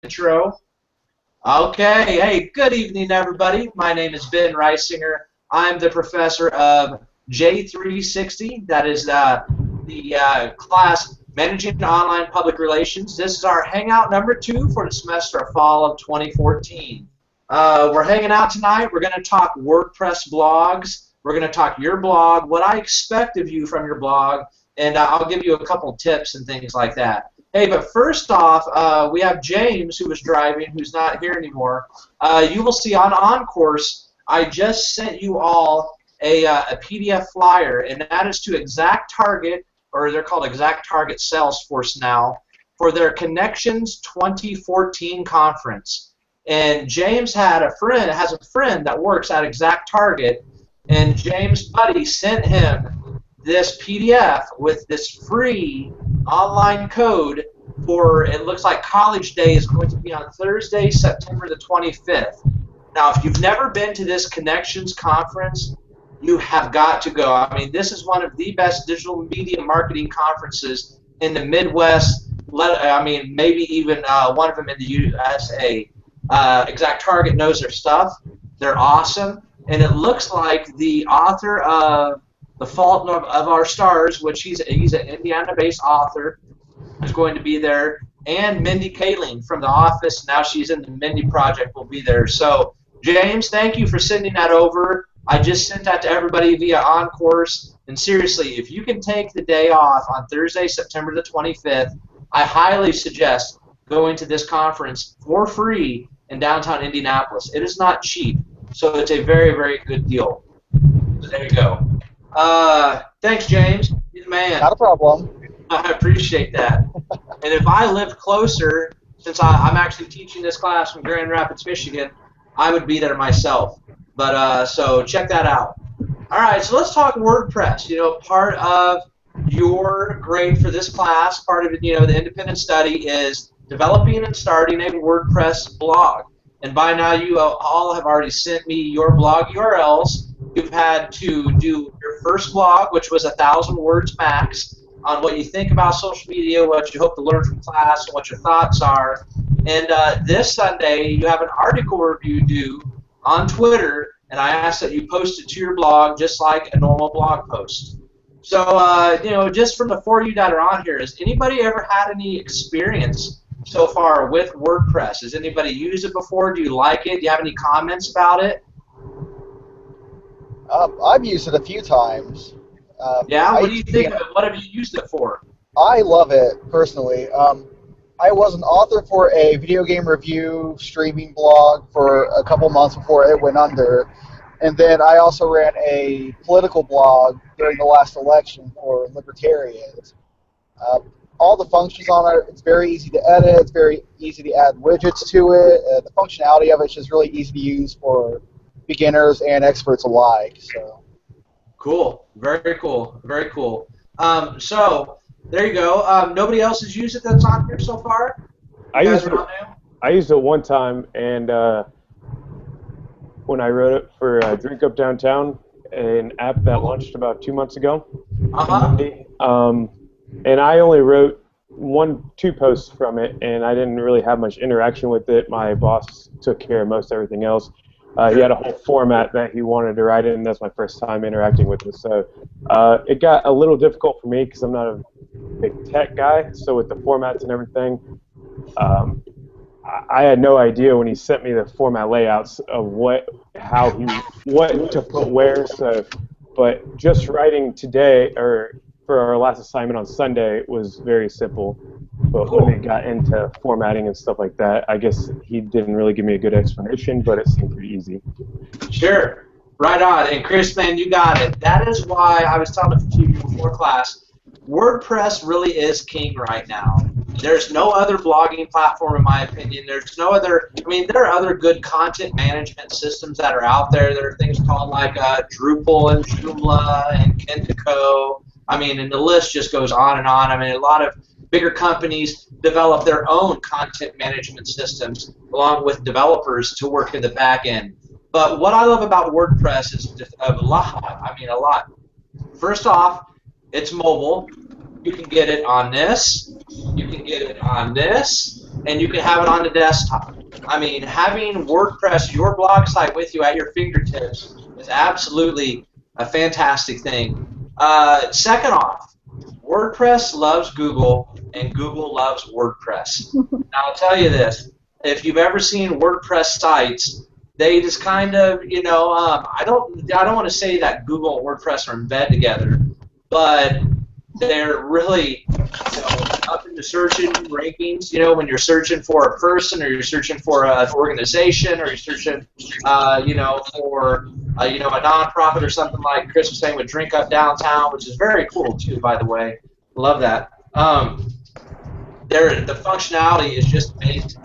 intro. Okay, hey, good evening, everybody. My name is Ben Reisinger. I'm the professor of J360. That is the class Managing Online Public Relations. This is our Hangout number 2 for the semester of fall of 2014. We're hanging out tonight. We're going to talk WordPress blogs. We're going to talk your blog, what I expect of you from your blog, and I'll give you a couple tips and things like that. Hey, but first off, we have James, who was driving, who's not here anymore. You will see on course, I just sent you all a PDF flyer, and that is to Exact Target, or they're called Exact Target Salesforce now, for their Connections 2014 conference. And James has a friend that works at Exact Target, and James' buddy sent him this PDF with this free online code for, it looks like College Day is going to be on Thursday, September the 25th. Now, if you've never been to this Connections conference, you have got to go. I mean, this is one of the best digital media marketing conferences in the Midwest. I mean, maybe even one of them in the USA. Exact Target knows their stuff. They're awesome. And it looks like the author of The Fault of Our Stars, which he's an Indiana-based author, is going to be there, and Mindy Kaling from The Office, now she's in the Mindy Project, will be there. So, James, thank you for sending that over. I just sent that to everybody via OnCourse, and seriously, if you can take the day off on Thursday, September the 25th, I highly suggest going to this conference for free in downtown Indianapolis. It is not cheap, so it's a very, very good deal. So there you go. Thanks, James. You're the man. Not a problem. I appreciate that. And if I lived closer, since I'm actually teaching this class from Grand Rapids, Michigan, I would be there myself. But so check that out. All right, so let's talk WordPress. You know, part of your grade for this class, part of the independent study is developing and starting a WordPress blog. And by now, you all have already sent me your blog URLs. You've had to do your first blog, which was 1,000 words max, on what you think about social media, what you hope to learn from class, and what your thoughts are. And this Sunday, you have an article review due on Twitter, and I ask that you post it to your blog just like a normal blog post. So, just from the 4 of you that are on here, has anybody ever had any experience so far with WordPress? Has anybody used it before? Do you like it? Do you have any comments about it? I've used it a few times. Yeah? What do you think of it? What have you used it for? I love it, personally. I was an author for a video game review streaming blog for a couple months before it went under. And then I also ran a political blog during the last election for libertarians. All the functions on it, it's very easy to edit, it's very easy to add widgets to it. The functionality of it is just really easy to use for beginners and experts alike. So. Cool. Very cool. Very cool. So there you go. Nobody else has used it that's on here so far? I used it one time, and when I wrote it for Drink Up Downtown, an app that launched about 2 months ago. And I only wrote 2 posts from it, and I didn't really have much interaction with it. My boss took care of most everything else. He had a whole format that he wanted to write in, and that's my first time interacting with it. So it got a little difficult for me because I'm not a big tech guy. So with the formats and everything, I had no idea when he sent me the format layouts of what to put where. So, but just writing today or for our last assignment on Sunday was very simple. But when it got into formatting and stuff like that, I guess he didn't really give me a good explanation, but it seemed pretty easy. Sure. Right on. And Chris, man, you got it. That is why I was telling a few people before class, WordPress really is king right now. There's no other blogging platform, in my opinion. There's no other, there are other good content management systems that are out there. There are things called like Drupal and Joomla and Kendico. And the list just goes on and on. A lot of bigger companies develop their own content management systems along with developers to work in the back end. But what I love about WordPress is a lot. First off, it's mobile. You can get it on this. You can get it on this. and you can have it on the desktop. I mean, having WordPress, your blog site with you at your fingertips is absolutely a fantastic thing. Second off, WordPress loves Google, and Google loves WordPress. Now, I'll tell you this. If you've ever seen WordPress sites, they just kind of, I don't want to say that Google and WordPress are in bed together, but they're really up in the searching rankings. When you're searching for a person, or you're searching for an organization, or you're searching, for a nonprofit or something like Chris was saying with Drink Up Downtown, which is very cool too, by the way. Love that. The functionality is just amazing.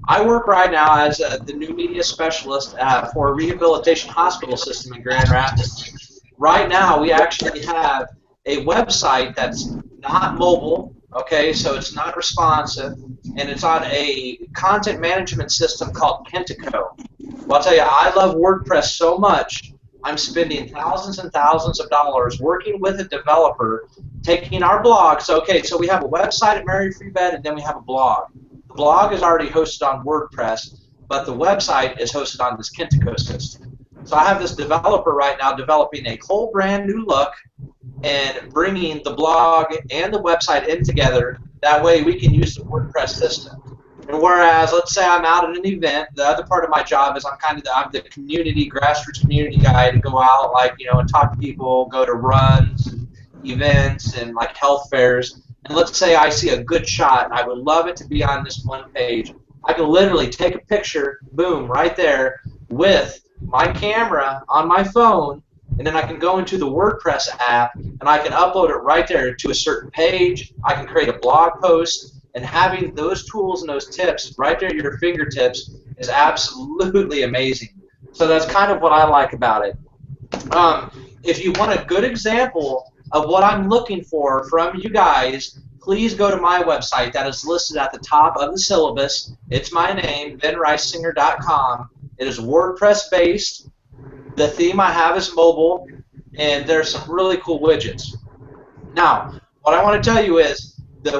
I work right now as the new media specialist for a rehabilitation hospital system in Grand Rapids. Right now, we actually have a website that's not mobile, okay, so it's not responsive, and it's on a content management system called Kentico. Well, I'll tell you, I love WordPress so much, I'm spending thousands and thousands of dollars working with a developer, taking our blogs. Okay, so we have a website at Mary Free Bed, and then we have a blog. The blog is already hosted on WordPress, but the website is hosted on this Kentico system. So I have this developer right now developing a whole brand new look and bringing the blog and the website in together. That way we can use the WordPress system. And whereas, let's say I'm out at an event, the other part of my job is I'm the community, grassroots community guy to go out, and talk to people, go to runs, and events, and like health fairs. And let's say I see a good shot, and I would love it to be on this one page. I can literally take a picture, boom, right there, with my camera on my phone, and then I can go into the WordPress app, and I can upload it right there to a certain page. I can create a blog post, and having those tools and those tips right there at your fingertips is absolutely amazing. So that's kind of what I like about it. If you want a good example of what I'm looking for from you guys, please go to my website that is listed at the top of the syllabus. It's my name, benreisinger.com. It is WordPress based. The theme I have is mobile, and there's some really cool widgets. Now, what I want to tell you is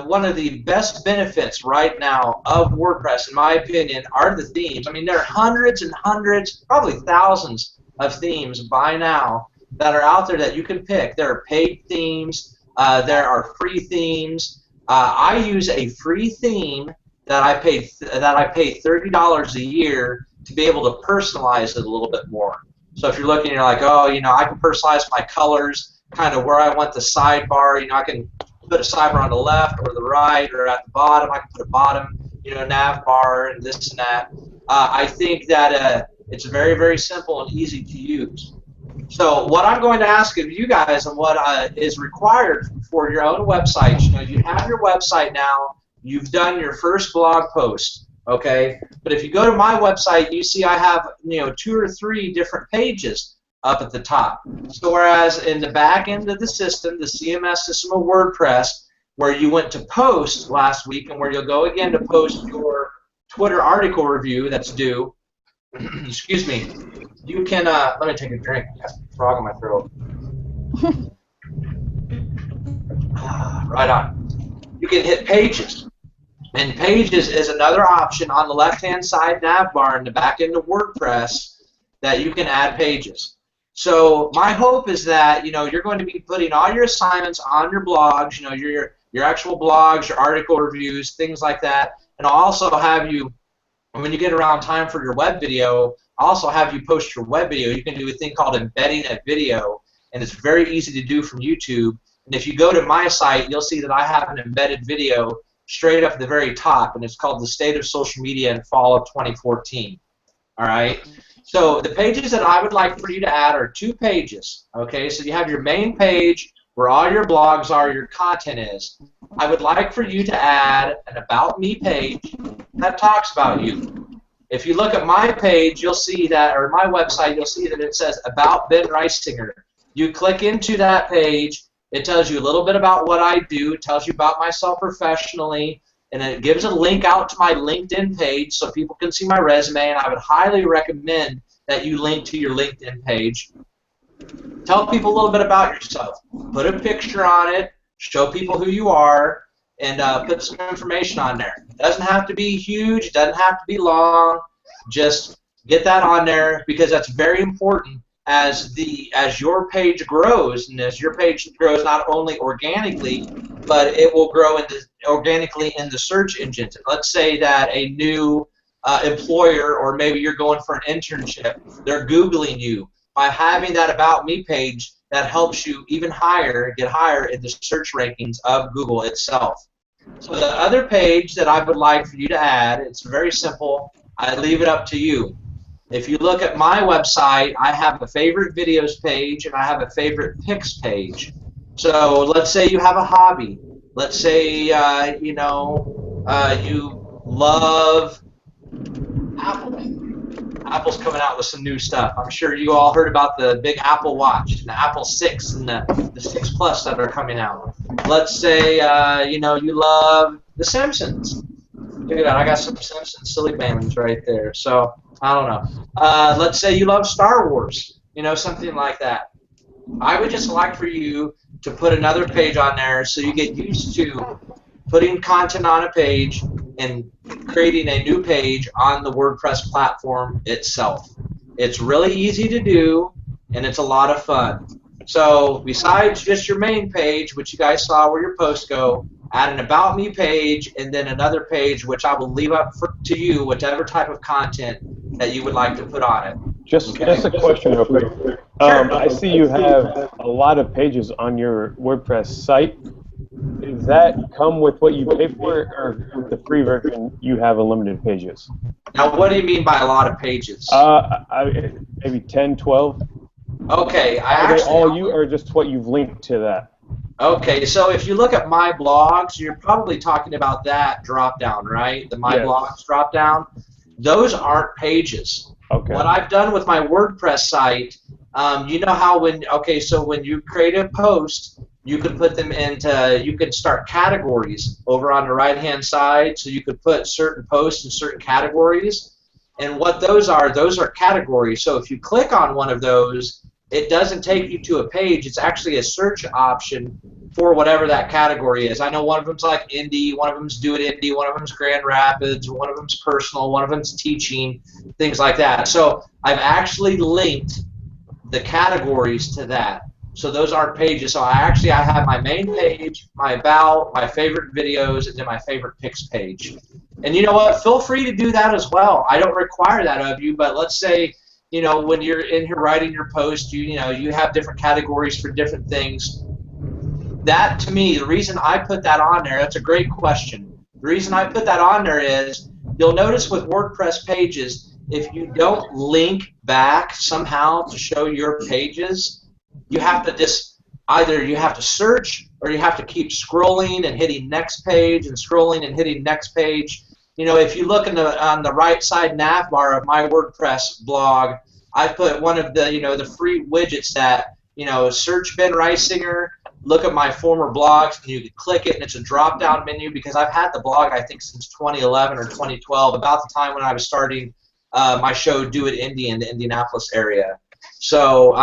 one of the best benefits right now of WordPress, in my opinion, are the themes. I mean, there are hundreds and hundreds, probably thousands of themes by now that are out there that you can pick. There are paid themes. There are free themes. I use a free theme that I pay $30 a year to be able to personalize it a little bit more. So if you're looking, you're like, oh, I can personalize my colors, kind of where I want the sidebar. I can put a sidebar on the left or the right or at the bottom. I can put a bottom, nav bar and this and that. I think that it's very, very simple and easy to use. So what I'm going to ask of you guys and what is required for your own website, you have your website now, you've done your first blog post, okay? But if you go to my website, you see I have 2 or 3 different pages up at the top. So whereas in the back end of the system, the CMS system of WordPress, where you went to post last week and where you'll go again to post your Twitter article review that's due, excuse me, you can, let me take a drink. I have a frog in my throat. Right on. You can hit pages. And pages is another option on the left-hand side nav bar in the back end of WordPress that you can add pages. So my hope is that, you're going to be putting all your assignments on your blogs, your actual blogs, your article reviews, things like that. And I'll also have you, when you get around time for your web video, I'll also have you post your web video. You can do a thing called embedding a video, and it's very easy to do from YouTube. And if you go to my site, you'll see that I have an embedded video straight up at the very top, and it's called The State of Social Media in Fall of 2014. All right? So the pages that I would like for you to add are 2 pages. Okay? So you have your main page where all your blogs are, your content is. I would like for you to add an About Me page that talks about you. If you look at my page, you'll see that, or my website, you'll see that it says About Ben Reisinger. You click into that page, it tells you a little bit about what I do, it tells you about myself professionally, and it gives a link out to my LinkedIn page so people can see my resume, and I would highly recommend that you link to your LinkedIn page. Tell people a little bit about yourself. Put a picture on it, show people who you are, and put some information on there. It doesn't have to be huge, it doesn't have to be long. Just get that on there because that's very important as your page grows, and as your page grows not only organically, but it will grow organically in the search engines. Let's say that a new employer, or maybe you're going for an internship, they're Googling you. By having that About Me page, that helps you even get higher in the search rankings of Google itself. So the other page that I would like for you to add, it's very simple. I leave it up to you. If you look at my website, I have a favorite videos page and I have a favorite pics page. So let's say you have a hobby. Let's say you love Apple. Apple's coming out with some new stuff. I'm sure you all heard about the big Apple Watch and the Apple 6 and the 6 Plus that are coming out. Let's say you love The Simpsons. Look at that, I got some Simpsons silly bands right there. So I don't know. Let's say you love Star Wars, something like that. I would just like for you to put another page on there so you get used to putting content on a page and creating a new page on the WordPress platform itself. It's really easy to do, and it's a lot of fun. So besides just your main page, which you guys saw where your posts go, add an About Me page and then another page which I will leave up to you, whatever type of content that you would like to put on it. Just a question real quick. I see you have a lot of pages on your WordPress site. Does that come with what you pay for, or with the free version you have unlimited pages? Now, what do you mean by a lot of pages? Maybe 10, 12. Okay. Are they all you, or just what you've linked to that? Okay, so if you look at my blogs, you're probably talking about that drop-down, right? The My Blogs drop-down. Those aren't pages. Okay. What I've done with my WordPress site, you know how when you create a post, you can put them you can start categories over on the right-hand side, so you could put certain posts in certain categories. And what those are categories. So if you click on one of those, it doesn't take you to a page. It's actually a search option for whatever that category is. I know one of them's like indie, one of them's do it indie, one of them's Grand Rapids, one of them's personal, one of them's teaching, things like that. So I've actually linked the categories to that. So those aren't pages. So I have my main page, my about, my favorite videos, and then my favorite pics page. And you know what? Feel free to do that as well. I don't require that of you, but let's say, when you're in here writing your post, you have different categories for different things. That, to me, the reason I put that on there, that's a great question. The reason I put that on there is, you'll notice with WordPress pages, if you don't link back somehow to show your pages, you have to either you have to search or you have to keep scrolling and hitting next page and scrolling and hitting next page. If you look on the right side nav bar of my WordPress blog, I put one of the free widgets that, search Ben Reisinger, look at my former blogs, and you can click it, and it's a drop-down menu because I've had the blog, I think, since 2011 or 2012, about the time when I was starting my show Do It Indie in the Indianapolis area. So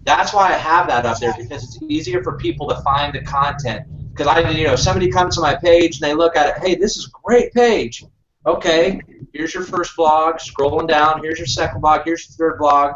that's why I have that up there, because it's easier for people to find the content. Because somebody comes to my page and they look at it, hey, this is a great page. Okay, here's your first blog, scrolling down, here's your second blog, here's your third blog.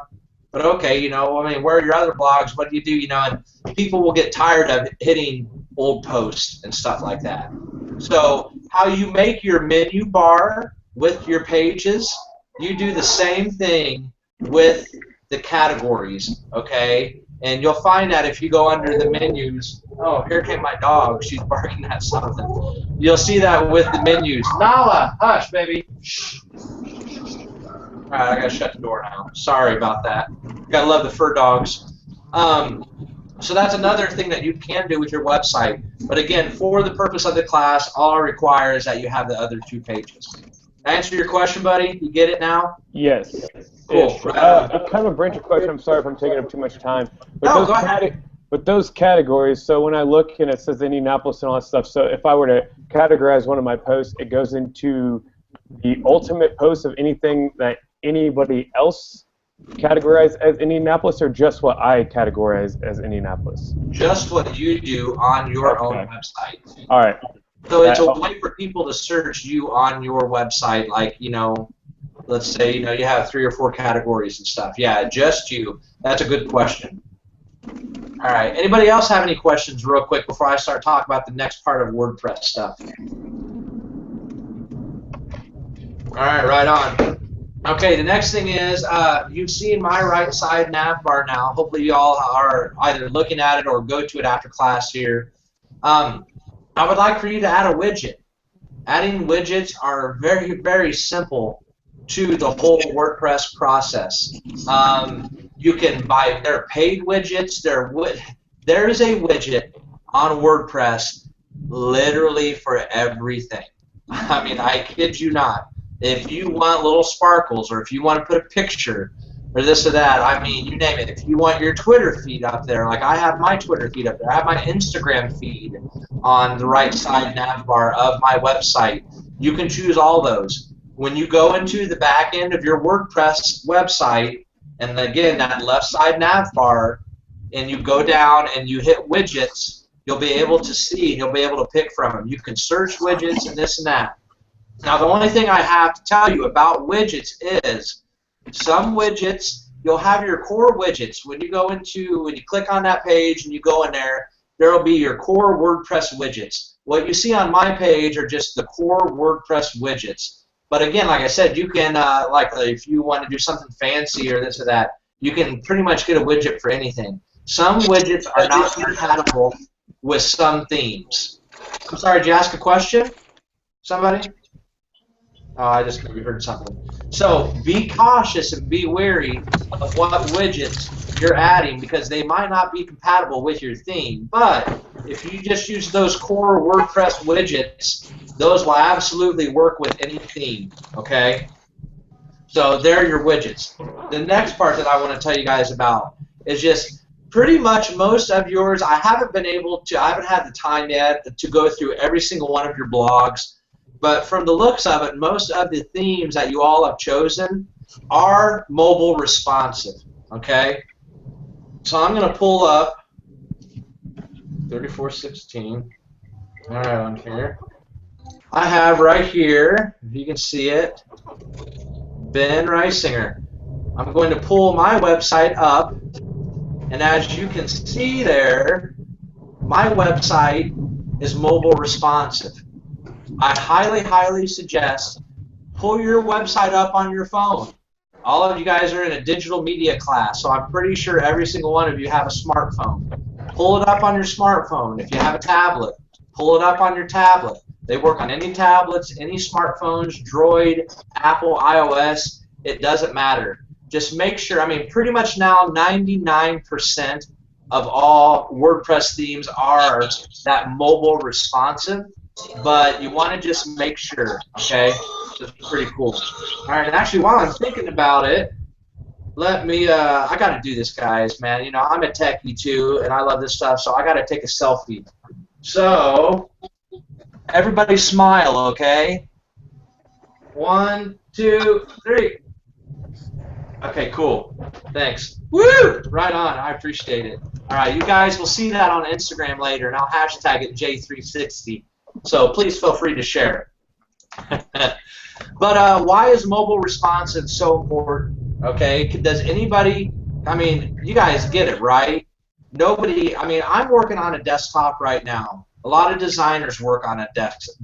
But okay, where are your other blogs? What do you do? And people will get tired of hitting old posts and stuff like that. So how you make your menu bar with your pages, you do the same thing with the categories, okay? And you'll find that if you go under the menus, oh, here came my dog. She's barking at something. You'll see that with the menus. Nala, hush, baby. Shh. All right, I gotta shut the door now. Sorry about that. Gotta love the fur dogs. So that's another thing that you can do with your website. But again, for the purpose of the class, all I require is that you have the other two pages. Answer your question, buddy? You get it now? Yes. Cool. Kind of a branch of question. I'm sorry if I'm taking up too much time. But no, go ahead. But those categories, so when I look and it says Indianapolis and all that stuff, so if I were to categorize one of my posts, it goes into the ultimate post of anything that anybody else categorized as Indianapolis, or just what I categorize as Indianapolis? Just what you do on your own website. All right. So it's a way for people to search you on your website, like, let's say, you have 3 or 4 categories and stuff. Yeah, just you. That's a good question. All right. Anybody else have any questions real quick before I start talking about the next part of WordPress stuff? All right, right on. Okay, the next thing is you've seen my right side nav bar now. Hopefully you all are either looking at it or go to it after class here. I would like for you to add a widget. Adding widgets are very, very simple to the whole WordPress process. You can buy, there are paid widgets. There is a widget on WordPress literally for everything. I mean, I kid you not. If you want little sparkles, or if you want to put a picture, or this or that, I mean, you name it. If you want your Twitter feed up there, like I have my Twitter feed up there, I have my Instagram feed on the right side nav bar of my website. You can choose all those. When you go into the back end of your WordPress website, and again, that left side nav bar, and you go down and you hit widgets, you'll be able to see, and you'll be able to pick from them. You can search widgets and this and that. Now, the only thing I have to tell you about widgets is some widgets, you'll have your core widgets. When you click on that page and you go in there, there will be your core WordPress widgets. What you see on my page are just the core WordPress widgets. But again, like I said, you can, if you want to do something fancy or this or that, you can pretty much get a widget for anything. Some widgets are not compatible with some themes. I'm sorry, did you ask a question? Somebody? Oh, I just maybe heard something. So be cautious and be wary of what widgets you're adding, because they might not be compatible with your theme. But if you just use those core WordPress widgets, those will absolutely work with any theme, okay? So there are your widgets. The next part that I want to tell you guys about is just pretty much most of yours. I haven't had the time yet to go through every single one of your blogs. But from the looks of it, most of the themes that you all have chosen are mobile responsive, okay? So I'm going to pull up 3416. All right, on here. I have right here, if you can see it, Ben Reisinger. I'm going to pull my website up, and as you can see there, my website is mobile responsive. I highly, highly suggest pull your website up on your phone. All of you guys are in a digital media class, so I'm pretty sure every single one of you have a smartphone. Pull it up on your smartphone. If you have a tablet, pull it up on your tablet. They work on any tablets, any smartphones, Droid, Apple, iOS. It doesn't matter. Just make sure, I mean, pretty much now 99% of all WordPress themes are that mobile responsive. But you want to just make sure, okay? So it's pretty cool. All right, and actually, while I'm thinking about it, let me, I got to do this, guys, man. You know, I'm a techie, too, and I love this stuff, so I got to take a selfie. So, everybody smile, okay? 1, 2, 3. Okay, cool. Thanks. Woo! Right on. I appreciate it. All right, you guys will see that on Instagram later, and I'll hashtag it J360. So please feel free to share. But why is mobile responsive so important? Okay, does anybody, I mean, you guys get it, right? Nobody, I mean, I'm working on a desktop right now. A lot of designers work on a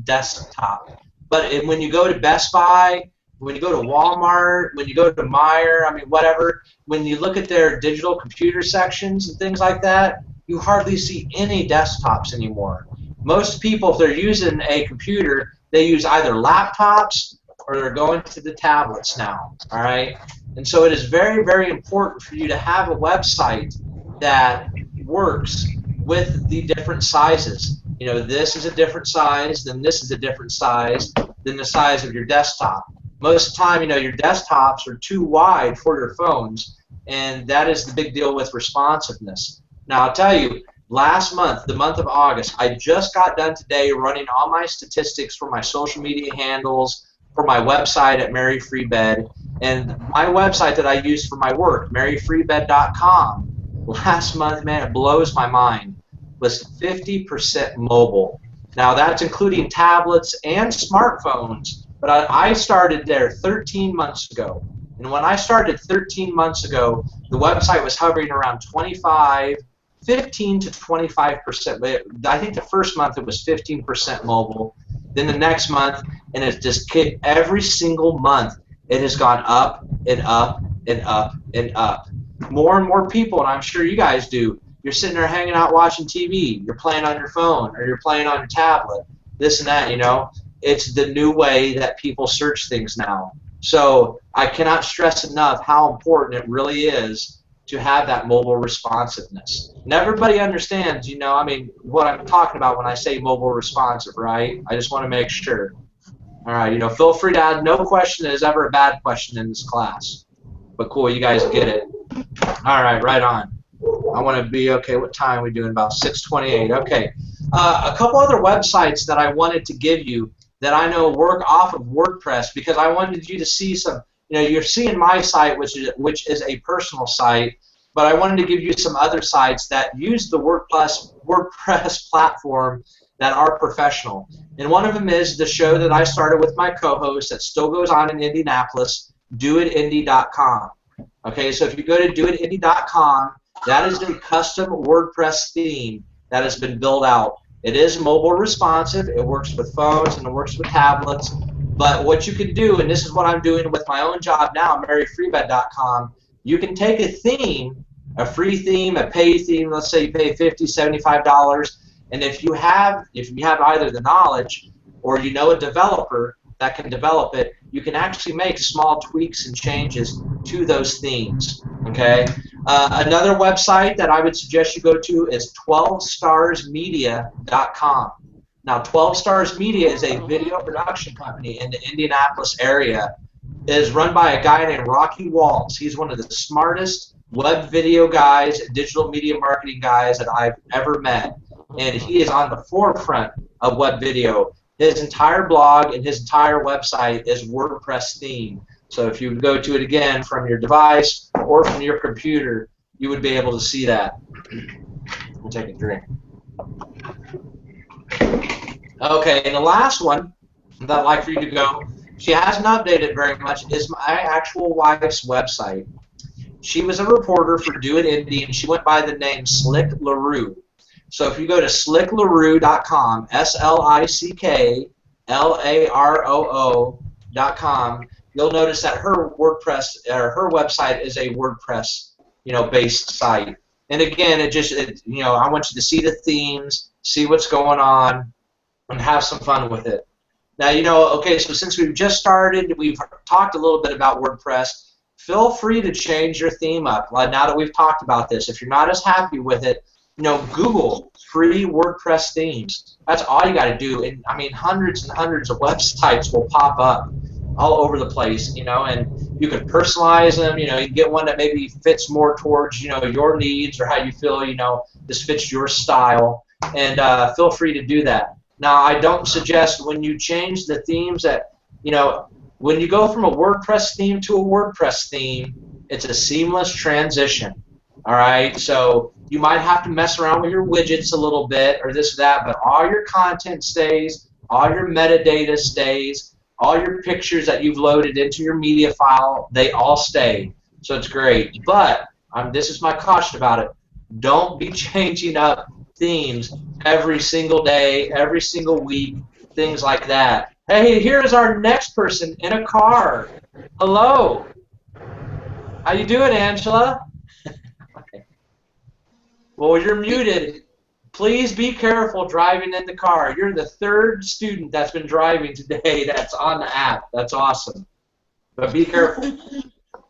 desktop. But when you go to Best Buy, when you go to Walmart, when you go to Meijer, I mean, whatever, when you look at their digital computer sections and things like that, you hardly see any desktops anymore. Most people, if they're using a computer, they use either laptops or they're going to the tablets now, all right? And so it is very, very important for you to have a website that works with the different sizes. You know, this is a different size, then this is a different size than the size of your desktop. Most of the time, you know, your desktops are too wide for your phones, and that is the big deal with responsiveness. Now, I'll tell you, last month, the month of August, I just got done today running all my statistics for my social media handles, for my website at Mary Free Bed, and my website that I use for my work, maryfreebed.com, last month, man, it blows my mind, was 50% mobile. Now that's including tablets and smartphones, but I started there 13 months ago. And when I started 13 months ago, the website was hovering around 15 to 25%. But I think the first month it was 15% mobile. Then the next month, and it's just every single month, it has gone up and up and up and up. More and more people, and I'm sure you guys do, you're sitting there hanging out watching TV, you're playing on your phone, or you're playing on your tablet, this and that, you know. It's the new way that people search things now. So I cannot stress enough how important it really is to have that mobile responsiveness. And everybody understands, you know, I mean, what I'm talking about when I say mobile responsive, right? I just want to make sure. All right, you know, feel free to add. No question is ever a bad question in this class. But cool, you guys get it. All right, right on. I want to be, okay, what time are we doing? About 6:28. Okay. A couple other websites that I wanted to give you that I know work off of WordPress, because I wanted you to see some, you know, you're seeing my site, which is a personal site, but I wanted to give you some other sites that use the WordPress platform that are professional. And one of them is the show that I started with my co-host that still goes on in Indianapolis, doitindy.com. Okay, so if you go to doitindy.com, that is a custom WordPress theme that has been built out. It is mobile responsive, it works with phones and it works with tablets, but what you can do, and this is what I'm doing with my own job now, maryfreebed.com, you can take a theme, a free theme, a paid theme, let's say you pay $50, $75, and if you have either the knowledge or you know a developer that can develop it, you can actually make small tweaks and changes to those themes. Okay. Another website that I would suggest you go to is 12starsmedia.com. Now, 12 Stars Media is a video production company in the Indianapolis area. It is run by a guy named Rocky Waltz. He's one of the smartest web video guys, digital media marketing guys that I've ever met. And he is on the forefront of web video. His entire blog and his entire website is WordPress themed. So if you go to it again from your device or from your computer, you would be able to see that. We'll take a drink. Okay, and the last one that I'd like for you to go, she hasn't updated very much, is my actual wife's website. She was a reporter for Do It Indie, and she went by the name Slick LaRue. So if you go to slicklaroo.com, SLICKLAROO.com, you'll notice that her website is a WordPress, you know, based site. And again, you know, I want you to see the themes, see what's going on, and have some fun with it. Now, you know, okay, so since we've just started, we've talked a little bit about WordPress. Feel free to change your theme up. Now that we've talked about this, if you're not as happy with it, you know, Google free WordPress themes. That's all you got to do. And I mean, hundreds and hundreds of websites will pop up all over the place, you know, and you can personalize them. You know, you can get one that maybe fits more towards, you know, your needs or how you feel, you know, this fits your style. And feel free to do that. Now, I don't suggest when you change the themes that, you know, when you go from a WordPress theme to a WordPress theme, it's a seamless transition. All right, so you might have to mess around with your widgets a little bit or this or that, but all your content stays, all your metadata stays, all your pictures that you've loaded into your media file, they all stay. So it's great. But this is my caution about it. Don't be changing up themes every single day, every single week, things like that. Hey, here's our next person in a car. Hello. How you doing, Angela? Well, you're muted. Please be careful driving in the car. You're the third student that's been driving today that's on the app. That's awesome. But be careful.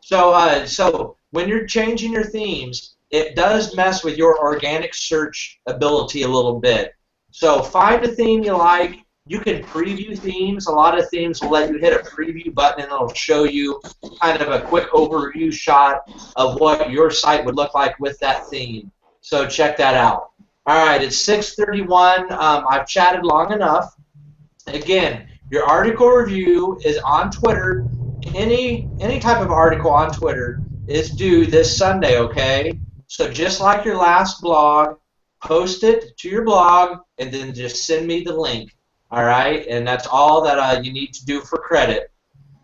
So when you're changing your themes, it does mess with your organic search ability a little bit. So find a theme you like. You can preview themes. A lot of themes will let you hit a preview button and it'll show you kind of a quick overview shot of what your site would look like with that theme. So check that out. All right, it's 6:31. I've chatted long enough. Again, your article review is on Twitter. Any type of article on Twitter is due this Sunday, okay? So just like your last blog, post it to your blog, and then just send me the link. All right, and that's all that you need to do for credit.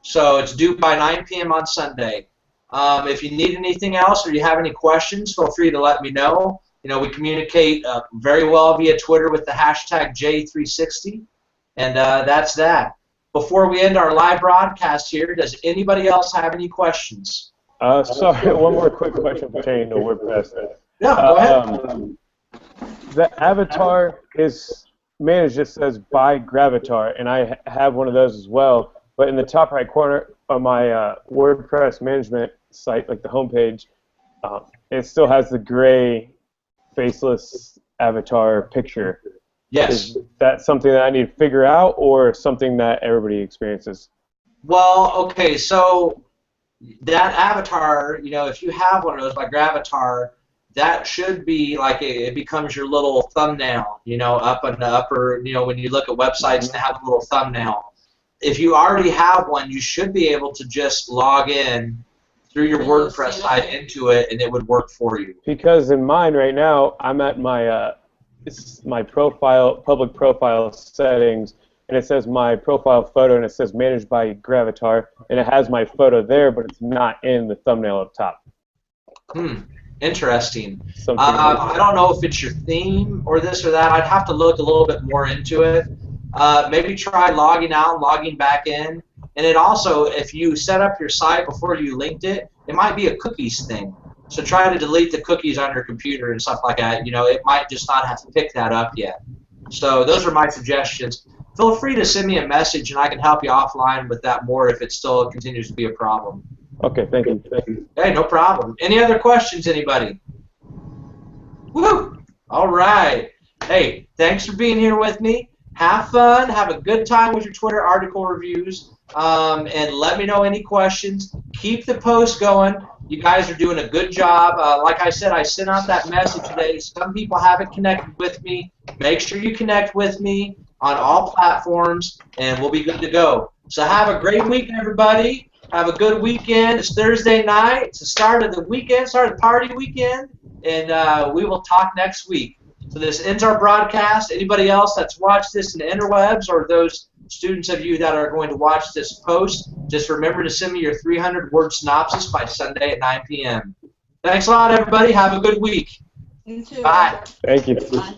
So it's due by 9 p.m. on Sunday. If you need anything else or you have any questions, feel free to let me know. You know, we communicate very well via Twitter with the hashtag J360, and that's that. Before we end our live broadcast here, does anybody else have any questions? Sorry, one more quick question pertaining to WordPress. Yeah, go ahead. The avatar is managed, just says by Gravatar, and I have one of those as well. But in the top right corner of my WordPress management site, like the homepage, it still has the gray faceless avatar picture. Yes. Is that something that I need to figure out, or something that everybody experiences? Well, okay, so that avatar, you know, if you have one of those by Gravatar, that should be like it becomes your little thumbnail, you know, up in the upper, you know, when you look at websites and have a little thumbnail. If you already have one, you should be able to just log in through your WordPress site into it, and it would work for you. Because in mine right now, I'm at my profile, public profile settings, and it says my profile photo, and it says managed by Gravatar, and it has my photo there, but it's not in the thumbnail up top. Interesting. I don't know if it's your theme or this or that. I'd have to look a little bit more into it. Maybe try logging out and logging back in. And it also, if you set up your site before you linked it, it might be a cookies thing. So try to delete the cookies on your computer and stuff like that. You know, it might just not have picked that up yet. So those are my suggestions. Feel free to send me a message, and I can help you offline with that more if it still continues to be a problem. Okay, thank you. Hey, no problem. Any other questions, anybody? Woo! All right. Hey, thanks for being here with me. Have fun. Have a good time with your Twitter article reviews. And let me know any questions. Keep the post going. You guys are doing a good job. Like I said, I sent out that message today. Some people haven't connected with me. Make sure you connect with me on all platforms, and we'll be good to go. So have a great week, everybody. Have a good weekend. It's Thursday night. It's the start of the weekend, start of the party weekend, and we will talk next week. So this ends our broadcast. Anybody else that's watched this in the interwebs, or those students of you that are going to watch this post, just remember to send me your 300-word synopsis by Sunday at 9 p.m. Thanks a lot, everybody. Have a good week. You too. Bye. Thank you. Bye.